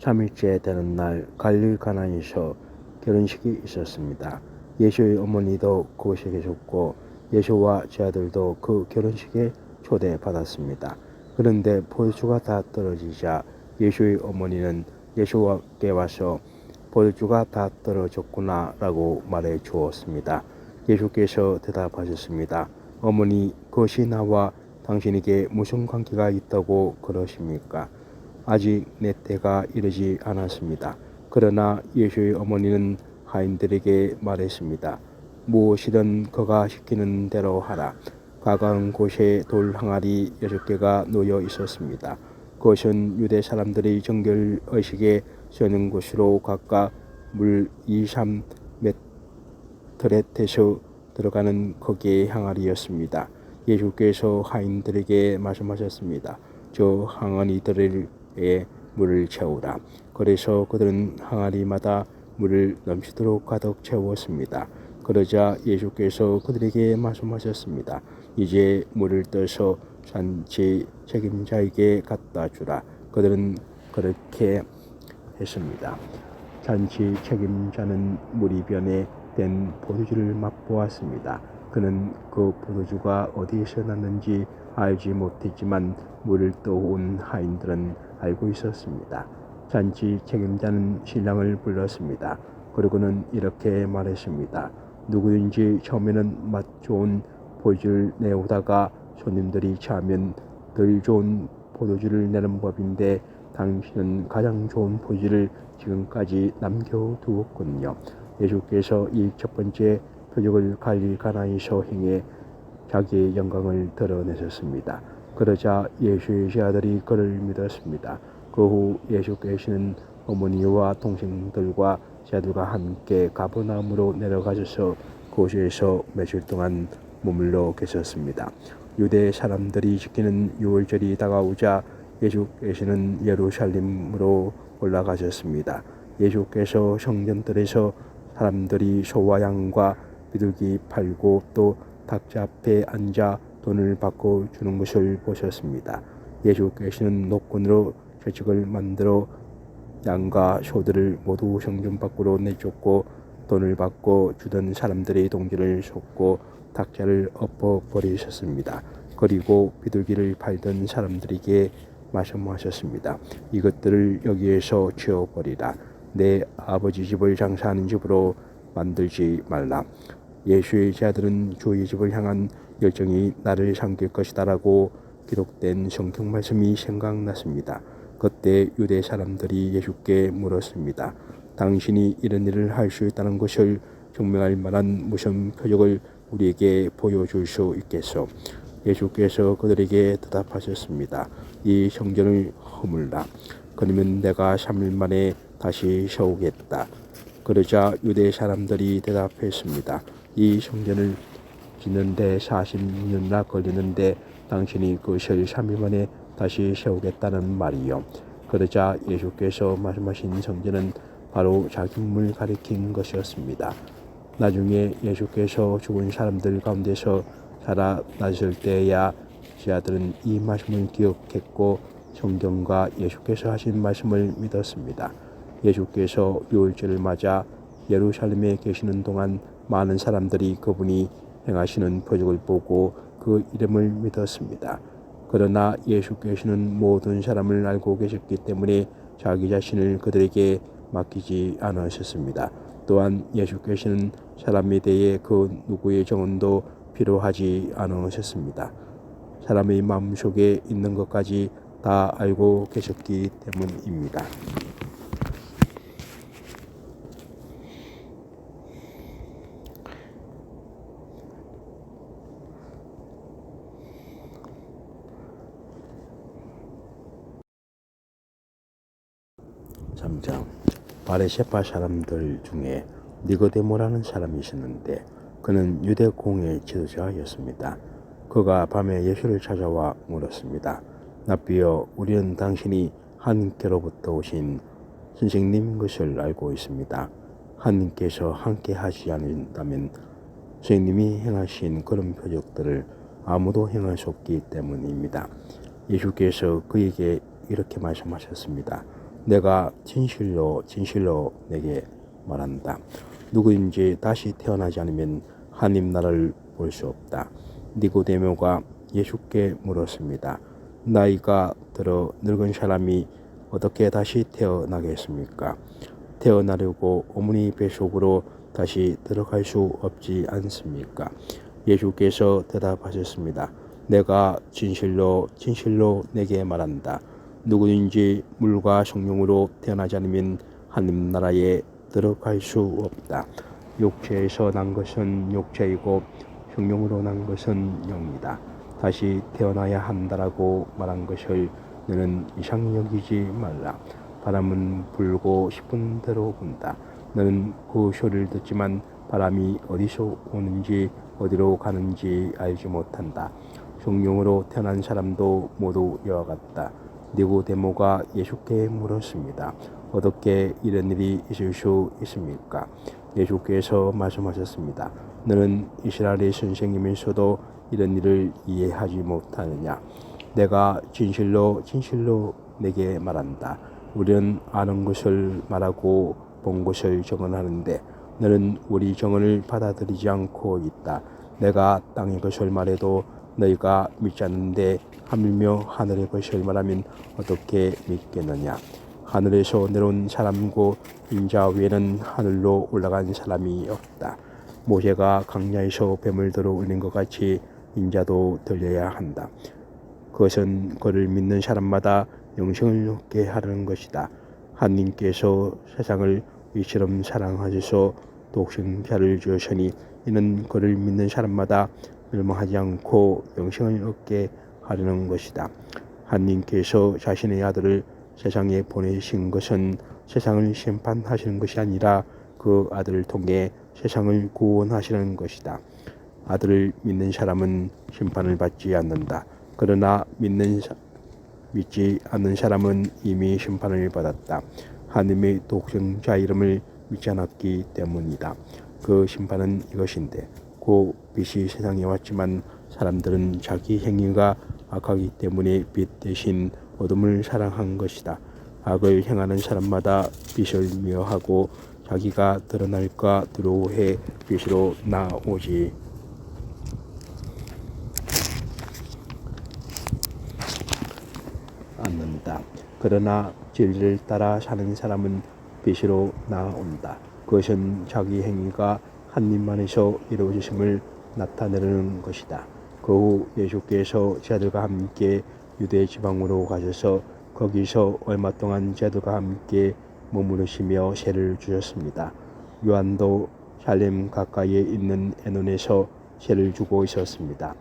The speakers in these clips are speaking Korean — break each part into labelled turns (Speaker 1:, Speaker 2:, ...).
Speaker 1: 3일째 되는 날 갈릴 가나에서 결혼식이 있었습니다. 예수의 어머니도 그곳에 계셨고 예수와 제 아들도 그 결혼식에 초대받았습니다. 그런데 포도주가 다 떨어지자 예수의 어머니는 예수께 와서 포도주가 다 떨어졌구나 라고 말해 주었습니다. 예수께서 대답하셨습니다. 어머니, 그것이 나와 당신에게 무슨 관계가 있다고 그러십니까? 아직 내 때가 이르지 않았습니다. 그러나 예수의 어머니는 하인들에게 말했습니다. 무엇이든 그가 시키는 대로 하라. 가까운 곳에 돌 항아리 6개가 놓여 있었습니다. 그것은 유대 사람들의 정결 의식에 쓰는 곳으로 각각 물 2~3m에서 들어가는 거기에 항아리였습니다. 예수께서 하인들에게 말씀하셨습니다. 저 항아리들에 물을 채우라. 그래서 그들은 항아리마다 물을 넘치도록 가득 채웠습니다. 그러자 예수께서 그들에게 말씀하셨습니다. 이제 물을 떠서 잔치 책임자에게 갖다 주라. 그들은 그렇게 했습니다. 잔치 책임자는 무리변에 된 포도주를 맛보았습니다. 그는 그 포도주가 어디에서 났는지 알지 못했지만 물을 떠온 하인들은 알고 있었습니다. 잔치 책임자는 신랑을 불렀습니다. 그리고는 이렇게 말했습니다. 누구든지 처음에는 맛 좋은 포도주를 내오다가 손님들이 취하면 덜 좋은 포도주를 내는 법인데 당신은 가장 좋은 포도주를 지금까지 남겨두었군요. 예수께서 이 첫 번째 표적을 갈릴 가나에서 행해 자기의 영광을 드러내셨습니다. 그러자 예수의 제자들이 그를 믿었습니다. 그 후 예수께서는 어머니와 동생들과 제자들과 함께 가버나움으로 내려가셔서 그곳에서 며칠 동안 머물러 계셨습니다. 유대 사람들이 지키는 유월절이 다가오자 예수께서는 예루살렘으로 올라가셨습니다. 예수께서 성전들에서 사람들이 소와 양과 비둘기 팔고 또 탁자 앞에 앉아 돈을 받고 주는 것을 보셨습니다. 예수께서는 노끈으로 채찍을 만들어 양과 소들을 모두 성전 밖으로 내쫓고 돈을 받고 주던 사람들의 동지를 쏟고 탁자를 엎어버리셨습니다. 그리고 비둘기를 팔던 사람들에게 말씀하셨습니다. 이것들을 여기에서 치워버리라. 내 아버지 집을 장사하는 집으로 만들지 말라. 예수의 제자들은 주의 집을 향한 열정이 나를 삼킬 것이다라고 기록된 성경 말씀이 생각났습니다. 그때 유대 사람들이 예수께 물었습니다. 당신이 이런 일을 할 수 있다는 것을 증명할 만한 무슨 표적을 우리에게 보여줄 수 있겠소? 예수께서 그들에게 대답하셨습니다. 이 성전을 허물라. 그러면 내가 3일 만에 다시 세우겠다. 그러자 유대 사람들이 대답했습니다. 이 성전을 짓는데 40년이나 걸리는데 당신이 그것을 3일 만에 다시 세우겠다는 말이요. 그러자 예수께서 말씀하신 성전은 바로 자기 몸을 가리킨 것이었습니다. 나중에 예수께서 죽은 사람들 가운데서 살아나실 때야 제자들은 이 말씀을 기억했고 성경과 예수께서 하신 말씀을 믿었습니다. 예수께서 유월절을 맞아 예루살렘에 계시는 동안 많은 사람들이 그분이 행하시는 표적을 보고 그 이름을 믿었습니다. 그러나 예수께서는 모든 사람을 알고 계셨기 때문에 자기 자신을 그들에게 맡기지 않으셨습니다. 또한 예수께서는 사람에 대해 그 누구의 증언도 필요하지 않으셨습니다. 사람의 마음속에 있는 것까지 다 알고 계셨기 때문입니다. 바리새파 사람들 중에 니고데모라는 사람이 있었는데 그는 유대 공회 지도자였습니다. 그가 밤에 예수를 찾아와 물었습니다. 라비여, 우리는 당신이 하나님께로부터 오신 선생님인 것을 알고 있습니다. 하나님께서 함께 하지 않는다면 선생님이 행하신 그런 표적들을 아무도 행할 수 없기 때문입니다. 예수께서 그에게 이렇게 말씀하셨습니다. 내가 진실로 진실로 내게 말한다. 누구든지 다시 태어나지 않으면 하나님 나라를 볼 수 없다. 니고데모가 예수께 물었습니다. 나이가 들어 늙은 사람이 어떻게 다시 태어나겠습니까? 태어나려고 어머니 뱃속으로 다시 들어갈 수 없지 않습니까? 예수께서 대답하셨습니다. 내가 진실로 진실로 내게 말한다. 누구든지 물과 성령으로 태어나지 않으면 하나님 나라에 들어갈 수 없다. 육체에서 난 것은 육체이고 성령으로 난 것은 영이다. 다시 태어나야 한다라고 말한 것을 너는 이상히 여기지 말라. 바람은 불고 싶은 대로 분다. 너는 그 소리를 듣지만 바람이 어디서 오는지 어디로 가는지 알지 못한다. 성령으로 태어난 사람도 모두 이와 같다. 니고데모가 예수께 물었습니다. 어떻게 이런 일이 있을 수 있습니까? 예수께서 말씀하셨습니다. 너는 이스라엘의 선생님이면서도 이런 일을 이해하지 못하느냐? 내가 진실로 진실로 내게 말한다. 우리는 아는 것을 말하고 본 것을 증언하는데 너는 우리 증언을 받아들이지 않고 있다. 내가 땅의 것을 말해도 너희가 믿지 않는데 하물며 하늘의 것을 말하면 어떻게 믿겠느냐? 하늘에서 내려온 사람이고 인자 외에는 하늘로 올라간 사람이 없다. 모세가 광야에서 뱀을 들어 올린 것 같이 인자도 들려야 한다. 그것은 그를 믿는 사람마다 영생을 얻게 하려는 것이다. 하나님께서 세상을 이처럼 사랑하셔서 독생자를 주셨으니 이는 그를 믿는 사람마다 멸망하지 않고 영생을 얻게 하려는 것이다. 하나님께서 자신의 아들을 세상에 보내신 것은 세상을 심판하시는 것이 아니라 그 아들을 통해 세상을 구원하시는 것이다. 아들을 믿는 사람은 심판을 받지 않는다. 그러나 믿지 않는 사람은 이미 심판을 받았다. 하나님의 독생자 이름을 믿지 않았기 때문이다. 그 심판은 이것인데 그 빛이 세상에 왔지만 사람들은 자기 행위가 악하기 때문에 빛 대신 어둠을 사랑한 것이다. 악을 행하는 사람마다 빛을 미워하고 자기가 드러날까 두려워해 빛으로 나오지 않는다. 그러나 진리를 따라 사는 사람은 빛으로 나온다. 그것은 자기 행위가 하나님만에서 이루어지심을 나타내는 것이다. 그 후 예수께서 제자들과 함께 유대 지방으로 가셔서 거기서 얼마 동안 제자들과 함께 머무르시며 세를 주셨습니다. 요한도 살렘 가까이에 있는 에논에서 세를 주고 있었습니다.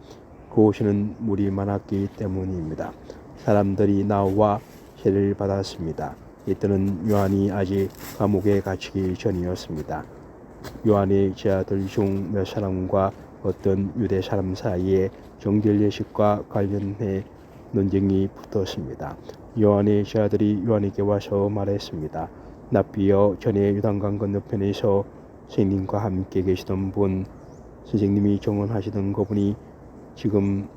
Speaker 1: 그곳에는 물이 많았기 때문입니다. 사람들이 나와 세를 받았습니다. 이때는 요한이 아직 감옥에 갇히기 전이었습니다. 요한의 제자들 중 몇 사람과 어떤 유대 사람 사이에 정죄 예식과 관련해 논쟁이 붙었습니다. 요한의 제자들이 요한에게 와서 말했습니다. 납비여 전에 요단강 건너편에서 선생님과 함께 계시던 분, 선생님이 정언하시던 그분이 지금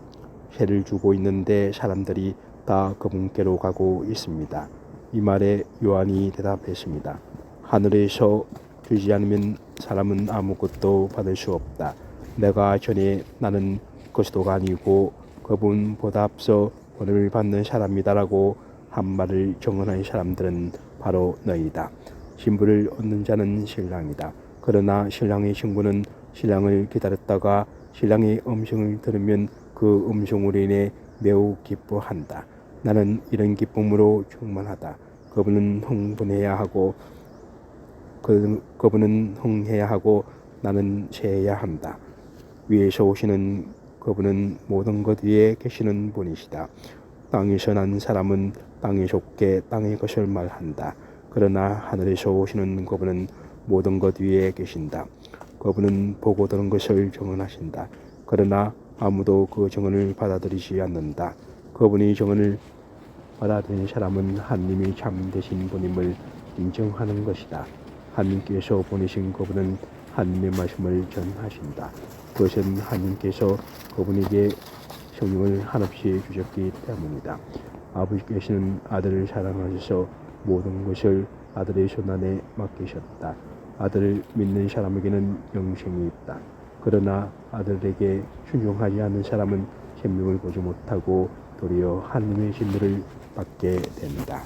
Speaker 1: 세를 주고 있는데 사람들이 다 그분께로 가고 있습니다. 이 말에 요한이 대답했습니다. 하늘에서 주지 않으면 사람은 아무것도 받을 수 없다. 내가 전에 나는 그리스도가 아니고 그분보다 앞서 권을 받는 사람이다라고 한 말을 정언한 사람들은 바로 너희다. 신부를 얻는 자는 신랑이다. 그러나 신랑의 신부는 신랑을 기다렸다가 신랑의 음성을 들으면 그 음성으로 인해 매우 기뻐한다. 나는 이런 기쁨으로 충만하다. 그분은 흥분해야 하고 그분은 흥해야 하고 나는 세해야 한다. 위에서 오시는 그분은 모든 것 위에 계시는 분이시다. 땅에서 난 사람은 땅에 속해 땅의 것을 말한다. 그러나 하늘에서 오시는 그분은 모든 것 위에 계신다. 그분은 보고 들은 것을 증언하신다. 그러나 아무도 그 증언을 받아들이지 않는다. 그분이 증언을 받아들인 사람은 하나님이 참되신 분임을 인정하는 것이다. 하나님께서 보내신 그분은 하나님의 말씀을 전하신다. 그것은 하나님께서 그분에게 성령을 한없이 주셨기 때문이다. 아버지께서는 아들을 사랑하셔서 모든 것을 아들의 손안에 맡기셨다. 아들을 믿는 사람에게는 영생이 있다. 그러나 아들에게 순종하지 않는 사람은 생명을 보지 못하고 도리어 하나님의 진노를 받게 된다.